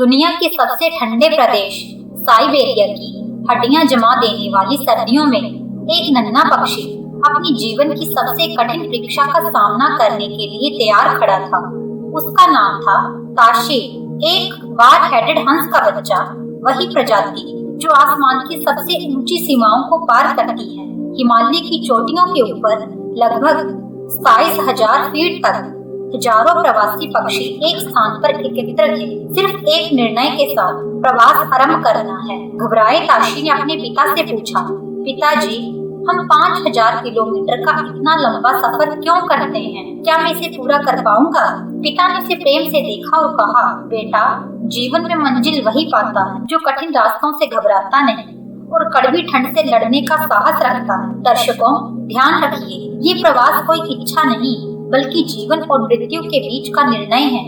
दुनिया के सबसे ठंडे प्रदेश साइबेरिया की हड्डियां जमा देने वाली सर्दियों में एक नन्हा पक्षी अपनी जीवन की सबसे कठिन परीक्षा का सामना करने के लिए तैयार खड़ा था। उसका नाम था ताशी, एक बार हेडेड हंस का बच्चा। वही प्रजाति जो आसमान की सबसे ऊंची सीमाओं को पार करती है। हिमालय की चोटियों के ऊपर लगभग 27,000 फीट तक हजारों प्रवासी पक्षी एक स्थान पर एकत्र थे, सिर्फ एक निर्णय के साथ प्रवास आरंभ करना है। घबराए ताशी ने अपने पिता से पूछा, पिताजी, हम 5,000 किलोमीटर का इतना लंबा सफर क्यों करते हैं? क्या मैं इसे पूरा कर पाऊंगा? पिता ने उसे प्रेम से देखा और कहा, बेटा, जीवन में मंजिल वही पाता है जो कठिन रास्तों से घबराता नहीं और कड़वी ठंड से लड़ने का साहस रखता है। दर्शकों, ध्यान रखिए, ये प्रवास कोई इच्छा नहीं बल्कि जीवन और मृत्यु के बीच का निर्णय है।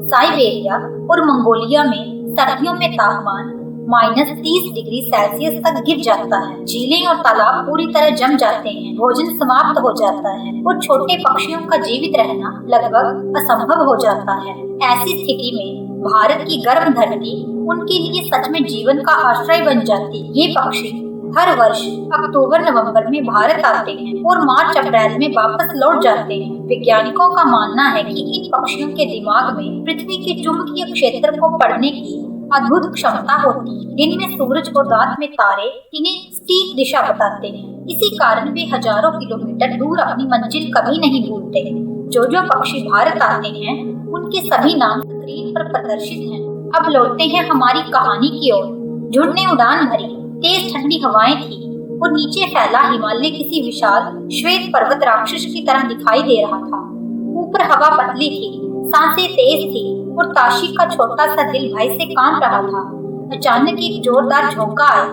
साइबेरिया और मंगोलिया में सर्दियों में तापमान -30 डिग्री सेल्सियस तक गिर जाता है। झीलें और तालाब पूरी तरह जम जाते हैं, भोजन समाप्त हो जाता है और छोटे पक्षियों का जीवित रहना लगभग असंभव हो जाता है। ऐसी स्थिति में भारत की गर्म धरती उनके लिए सच में जीवन का आश्रय बन जाती। ये पक्षी हर वर्ष अक्टूबर-नवंबर में भारत आते हैं और मार्च-अप्रैल में वापस लौट जाते हैं। वैज्ञानिकों का मानना है कि इन पक्षियों के दिमाग में पृथ्वी के चुंबकीय क्षेत्र को पढ़ने की अद्भुत क्षमता होती है। दिन में सूरज और रात में तारे इन्हें सटीक दिशा बताते हैं। इसी कारण वे हजारों किलोमीटर दूर अपनी मंजिल कभी नहीं भूलते। जो पक्षी भारत आते हैं उनके सभी नाम स्क्रीन पर प्रदर्शित हैं। अब लौटते हैं हमारी कहानी की ओर। झुंड ने उड़ान भरी, तेज ठंडी हवाएं थी और नीचे फैला हिमालय किसी विशाल श्वेत पर्वत राक्षस की तरह दिखाई दे रहा था। ऊपर हवा पतली थी, सांसें तेज थी और ताशी का छोटा सा दिल भय से कांप रहा था। अचानक एक जोरदार झोंका आया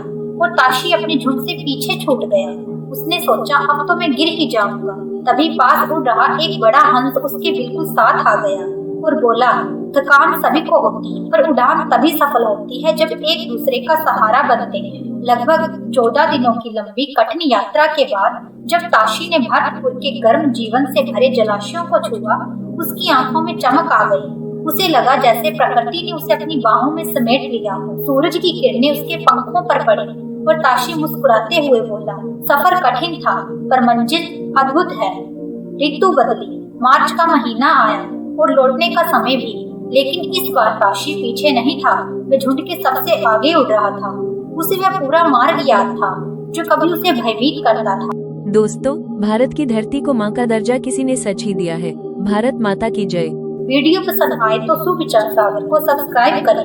और ताशी अपने झुंड से पीछे छूट गया। उसने सोचा, अब तो मैं गिर ही जाऊंगा। तभी पास उड़ रहा एक बड़ा हंस उसके बिल्कुल साथ आ गया और बोला, थकान सभी को होती है पर उड़ान तभी सफल होती है जब एक दूसरे का सहारा बनते हैं। लगभग 14 दिनों की लंबी कठिन यात्रा के बाद जब ताशी ने भरतपुर के गर्म जीवन से भरे जलाशयों को छुआ, उसकी आंखों में चमक आ गई। उसे लगा जैसे प्रकृति ने उसे अपनी बाहों में समेट लिया हो। सूरज की किरणें उसके पंखों पर पड़ी और ताशी मुस्कुराते हुए बोला, सफर कठिन था पर मंजिल अद्भुत है। ऋतु बदली, मार्च का महीना आया और लौटने का समय भी, लेकिन इस बार ताशी पीछे नहीं था। वह झुंड के सबसे आगे उड़ रहा था। उसे वह पूरा मार्ग याद था जो कभी उसे भयभीत करता था। दोस्तों, भारत की धरती को माँ का दर्जा किसी ने सच ही दिया है। भारत माता की जय। वीडियो पसंद आए तो सुविचार सागर को सब्सक्राइब करें।